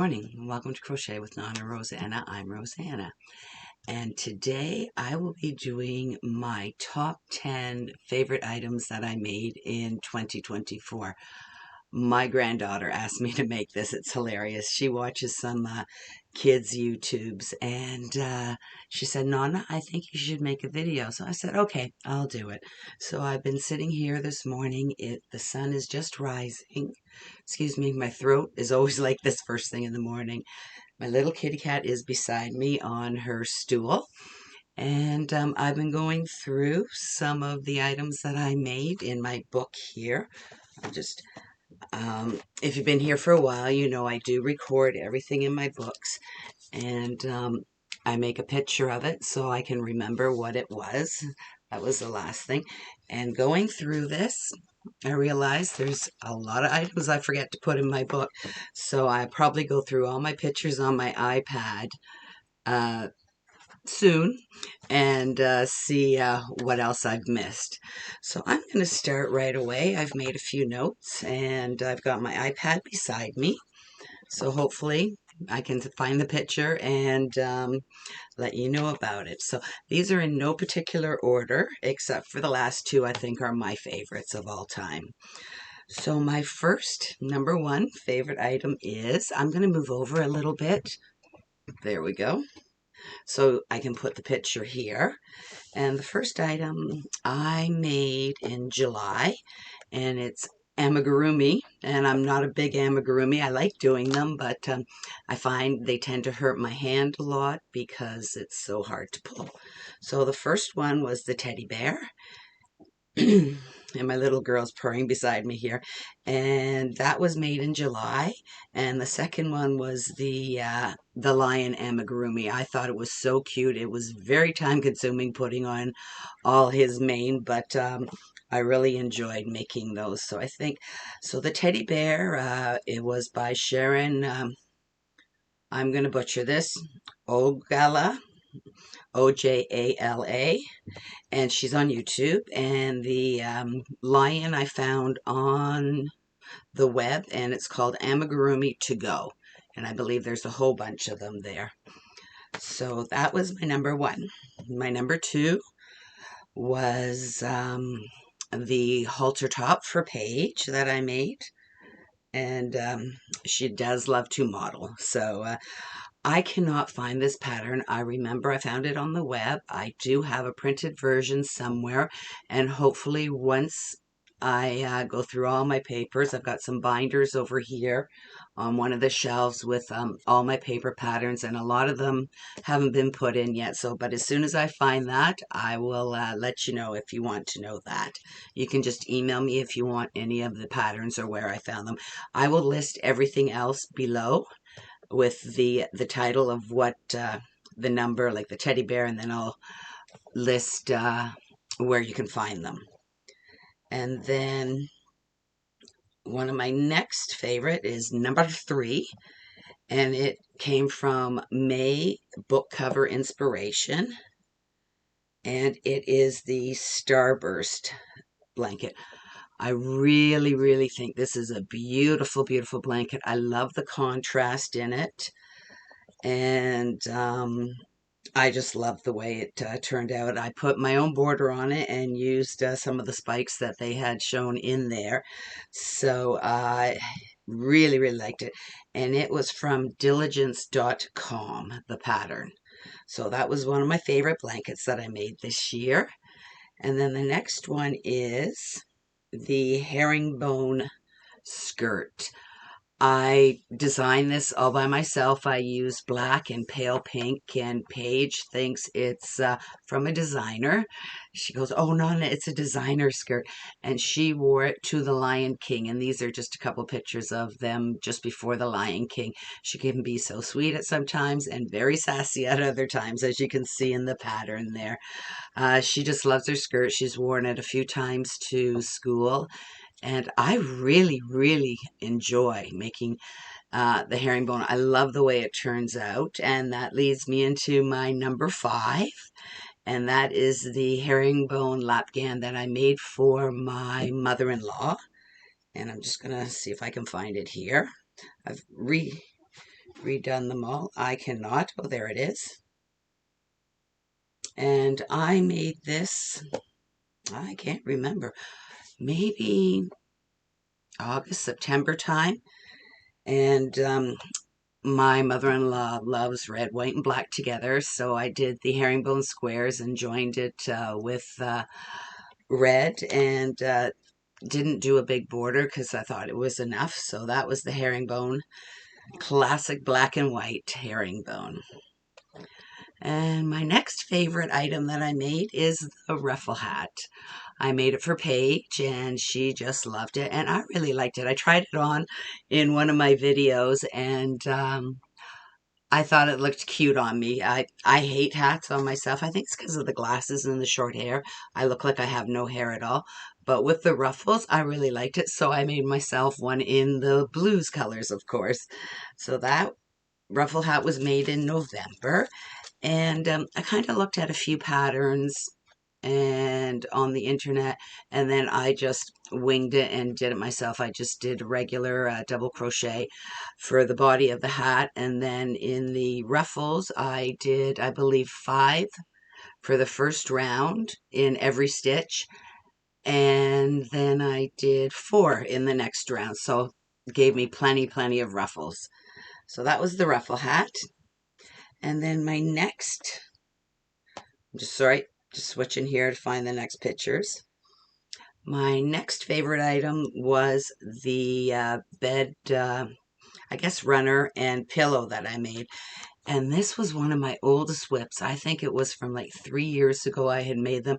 morning, and welcome to Crochet with Nonna and Rosanna. I'm Rosanna, and today I will be doing my top 10 favorite items that I made in 2024. My granddaughter asked me to make this. It's hilarious. She watches some kids' YouTubes, and she said, Nonna, I think you should make a video. So I said, okay, I'll do it. So I've been sitting here this morning. The sun is just rising. Excuse me, my throat is always like this first thing in the morning. My little kitty cat is beside me on her stool. And I've been going through some of the items that I made in my book here. I'll just if you've been here for a while, you know I do record everything in my books, and I make a picture of it so I can remember what it was. That was the last thing. And going through this, I realized there's a lot of items I forget to put in my book, so I probably go through all my pictures on my iPad soon and see what else I've missed. So I'm going to start right away. I've made a few notes and I've got my iPad beside me. So hopefully I can find the picture and let you know about it. So these are in no particular order, except for the last two I think are my favorites of all time. So my first, number one favorite item is, I'm going to move over a little bit. There we go. So I can put the picture here. And the first item I made in July, and it's Amigurumi, and I'm not a big Amigurumi. I like doing them, but I find they tend to hurt my hand a lot because it's so hard to pull. So the first one was the teddy bear. And my little girl's purring beside me here, and that was made in July. And the second one was the lion Amigurumi. I thought it was so cute. It was very time consuming putting on all his mane, but I really enjoyed making those. So I think, so the teddy bear, it was by Sharon, I'm going to butcher this, Ojala, Ojala, and she's on YouTube. And the lion I found on the web, and it's called Amagurumi To Go, and I believe there's a whole bunch of them there. So that was my number one. My number two was the halter top for Paige that I made, and she does love to model. So I cannot find this pattern. I remember I found it on the web. I do have a printed version somewhere, and hopefully once I go through all my papers, I've got some binders over here on one of the shelves with all my paper patterns, and a lot of them haven't been put in yet. So, but as soon as I find that, I will let you know if you want to know that. You can just email me if you want any of the patterns or where I found them. I will list everything else below with the title of what the number, like the teddy bear, and then I'll list where you can find them. And then one of my next favorite is number 3, and it came from May Book Cover Inspiration, and it is the Starburst Blanket. I really, really think this is a beautiful, beautiful blanket. I love the contrast in it, and I just love the way it turned out. I put my own border on it and used some of the spikes that they had shown in there. So I really, really liked it. And it was from diligence.com, the pattern. So that was one of my favorite blankets that I made this year. And then the next one is the herringbone skirt. I designed this all by myself. I used black and pale pink, and Paige thinks it's from a designer. She goes, oh, Nonna, it's a designer skirt. And she wore it to the Lion King, and these are just a couple pictures of them just before the Lion King. She can be so sweet at some times and very sassy at other times, as you can see in the pattern there. She just loves her skirt. She's worn it a few times to school. And I really, really enjoy making the herringbone. I love the way it turns out. And that leads me into my number 5. And that is the Hairingbone Lapghan that I made for my mother-in-law. And I'm just going to see if I can find it here. I've redone them all. I cannot. Oh, there it is. And I made this, I can't remember, maybe August, September time. And my mother-in-law loves red, white, and black together. So I did the herringbone squares and joined it with red, and didn't do a big border because I thought it was enough. So that was the herringbone, classic black and white herringbone. And my next favorite item that I made is the ruffle hat. I made it for Paige and she just loved it, and I really liked it. I tried it on in one of my videos, and I thought it looked cute on me. I hate hats on myself. I think it's because of the glasses and the short hair. I look like I have no hair at all. But with the ruffles, I really liked it, so I made myself one in the blues colors, of course. So that ruffle hat was made in November. And I kind of looked at a few patterns and on the internet, and then I just winged it and did it myself. I just did regular double crochet for the body of the hat, and then in the ruffles I did, I believe, 5 for the first round in every stitch, and then I did 4 in the next round, so it gave me plenty of ruffles. So that was the ruffle hat. And then my next, just switching here to find the next pictures. My next favorite item was the bed, I guess, runner and pillow that I made. And this was one of my oldest whips. I think it was from like 3 years ago I had made them.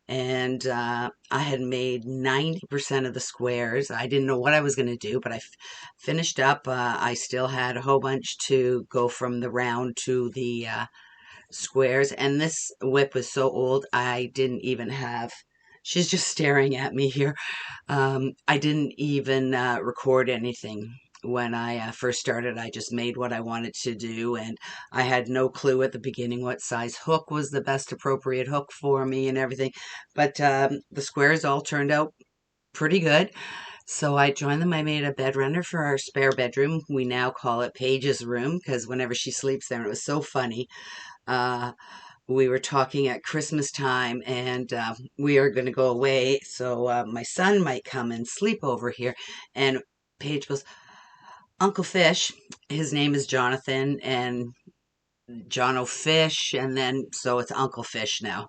And I had made 90% of the squares. I didn't know what I was going to do, but I finished up. I still had a whole bunch to go from the round to the squares. And this whip was so old, I didn't even have, she's just staring at me here. I didn't even record anything. When I first started, I just made what I wanted to do, and I had no clue at the beginning what size hook was the best appropriate hook for me and everything. But the squares all turned out pretty good. So I joined them. I made a bed runner for our spare bedroom. We now call it Paige's room because whenever she sleeps there, and it was so funny. Uh, we were talking at Christmas time, and we are going to go away, so my son might come and sleep over here. And Paige goes, Uncle Fish, his name is Jonathan, and John O'Fish, and then so it's Uncle Fish now.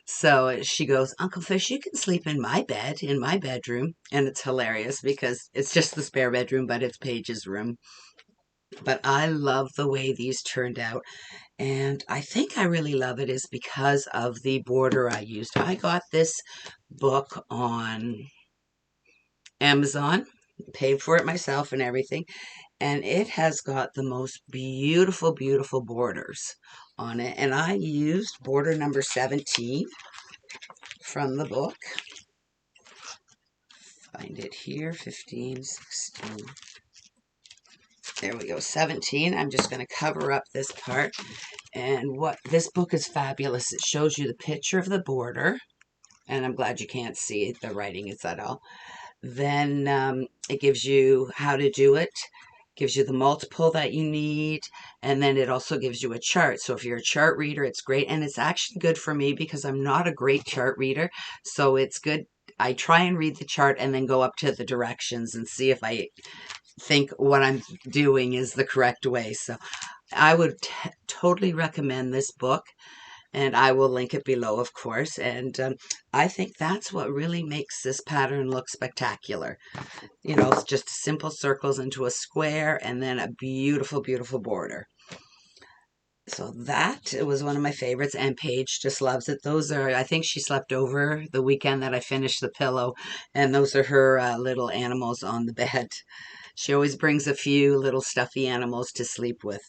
So she goes, Uncle Fish, you can sleep in my bed, in my bedroom. And it's hilarious because it's just the spare bedroom, but it's Paige's room. But I love the way these turned out. And I think I really love it is because of the border I used. I got this book on Amazon, paid for it myself and everything. And it has got the most beautiful borders on it. And I used border number 17 from the book. Find it here, 15, 16. There we go, 17. I'm just going to cover up this part. And what this book is fabulous. It shows you the picture of the border. And I'm glad you can't see the writing is at all. Then it gives you how to do it, gives you the multiple that you need, and then it also gives you a chart. So if you're a chart reader, it's great. And it's actually good for me because I'm not a great chart reader. So it's good. I try and read the chart and then go up to the directions and see if I think what I'm doing is the correct way. So I would totally recommend this book, and I will link it below, of course. And I think that's what really makes this pattern look spectacular. You know, it's just simple circles into a square and then a beautiful border. So that it was one of my favorites, and Paige just loves it. Those are, I think she slept over the weekend that I finished the pillow, and those are her little animals on the bed. She always brings a few little stuffy animals to sleep with.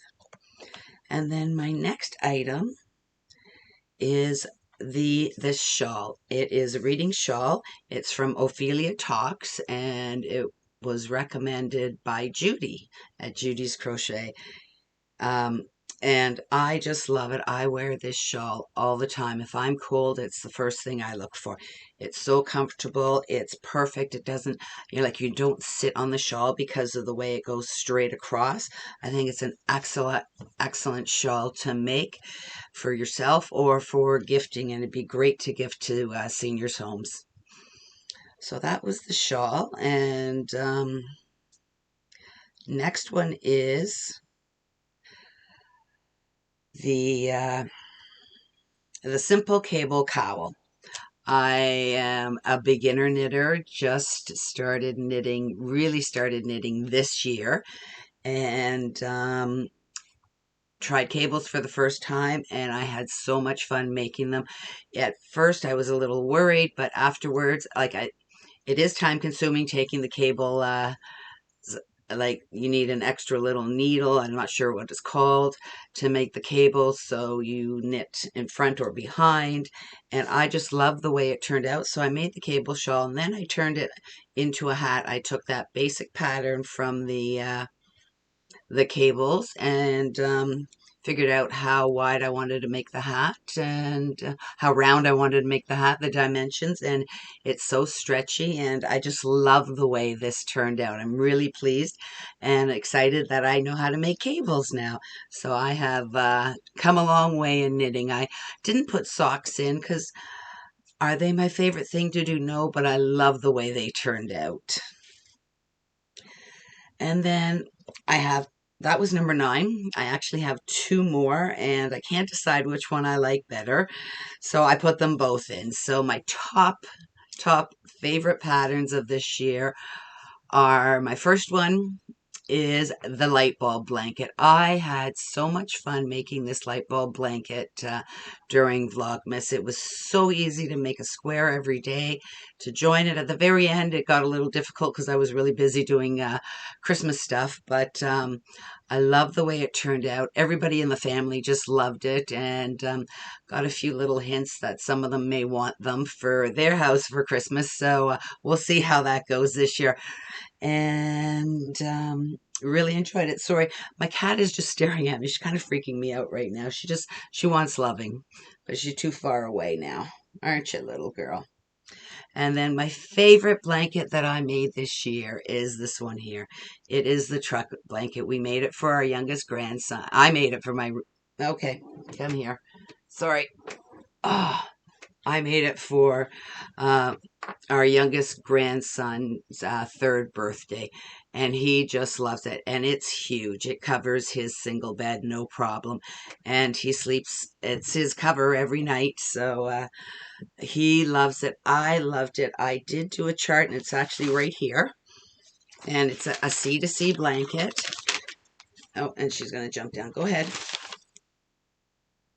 And then my next item is this shawl. It is a reading shawl. It's from Ophelia Talks, and it was recommended by Judy at Judy's Crochet. And I just love it. I wear this shawl all the time. If I'm cold, it's the first thing I look for. It's so comfortable. It's perfect. It doesn't, you don't sit on the shawl because of the way it goes straight across. I think it's an excellent, excellent shawl to make for yourself or for gifting. And it'd be great to gift to seniors' homes. So that was the shawl. And next one is the simple cable cowl. I am a beginner knitter, just started knitting, really started knitting this year, and tried cables for the first time, and I had so much fun making them. At first I was a little worried, but afterwards, it is time consuming taking the cable, like you need an extra little needle, I'm not sure what it's called, to make the cable, so you knit in front or behind, and I just love the way it turned out. So I made the cable shawl, and then I turned it into a hat. I took that basic pattern from the cables and figured out how wide I wanted to make the hat and how round I wanted to make the hat, the dimensions, and it's so stretchy, and I just love the way this turned out. I'm really pleased and excited that I know how to make cables now. So I have come a long way in knitting. I didn't put socks in because are they my favorite thing to do? No, but I love the way they turned out. And then that was number 9. I actually have 2 more, and I can't decide which one I like better. So I put them both in. So my top favorite patterns of this year are, my first one is the light bulb blanket. I had so much fun making this light bulb blanket during Vlogmas. It was so easy to make a square every day. To join it at the very end, it got a little difficult because I was really busy doing Christmas stuff, but I love the way it turned out. Everybody in the family just loved it, and got a few little hints that some of them may want them for their house for Christmas, so we'll see how that goes this year. And really enjoyed it. Sorry, my cat is just staring at me. She's kind of freaking me out right now. She wants loving, but she's too far away now. Aren't you, little girl? And then my favorite blanket that I made this year is this one here. It is the truck blanket. We made it for our youngest grandson. I made it for my... Okay, come here. Sorry. Oh, I made it for our youngest grandson's 3rd birthday, and he just loves it, and it's huge. It covers his single bed, no problem, and he sleeps, it's his cover every night, so he loves it. I loved it. I did do a chart, and it's actually right here, and it's a C to C blanket. Oh, and she's going to jump down. Go ahead.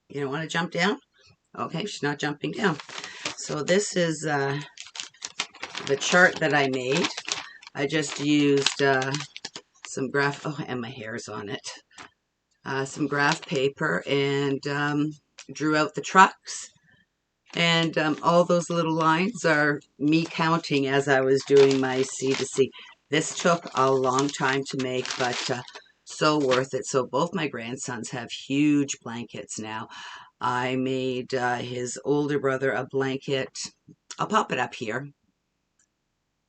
You don't want to jump down? Okay, she's not jumping down. So this is the chart that I made. I just used some graph, oh, and my hair's on it. Some graph paper, and drew out the trucks. And all those little lines are me counting as I was doing my C to C. This took a long time to make, but so worth it. So both my grandsons have huge blankets now. I made his older brother a blanket. I'll pop it up here.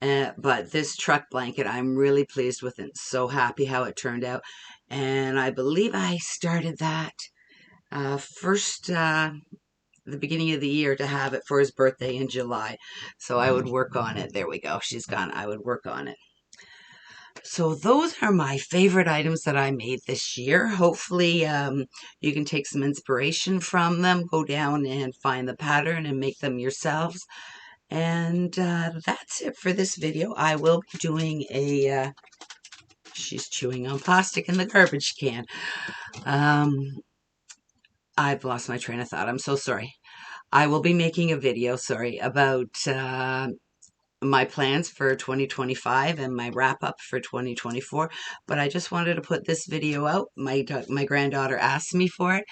But this truck blanket, I'm really pleased with it. So happy how it turned out. And I believe I started that the beginning of the year to have it for his birthday in July. So I would work on it. There we go. She's gone. I would work on it. So those are my favorite items that I made this year. Hopefully you can take some inspiration from them. Go down and find the pattern and make them yourselves. And that's it for this video. I will be doing a... she's chewing on plastic in the garbage can. I've lost my train of thought. I'm so sorry. I will be making a video, about my plans for 2025 and my wrap up for 2024. But I just wanted to put this video out. My granddaughter asked me for it,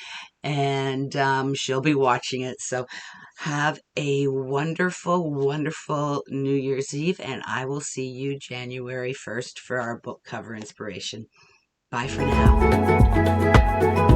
and she'll be watching it. So have a wonderful, wonderful New Year's Eve, and I will see you January 1st for our book cover inspiration. Bye for now.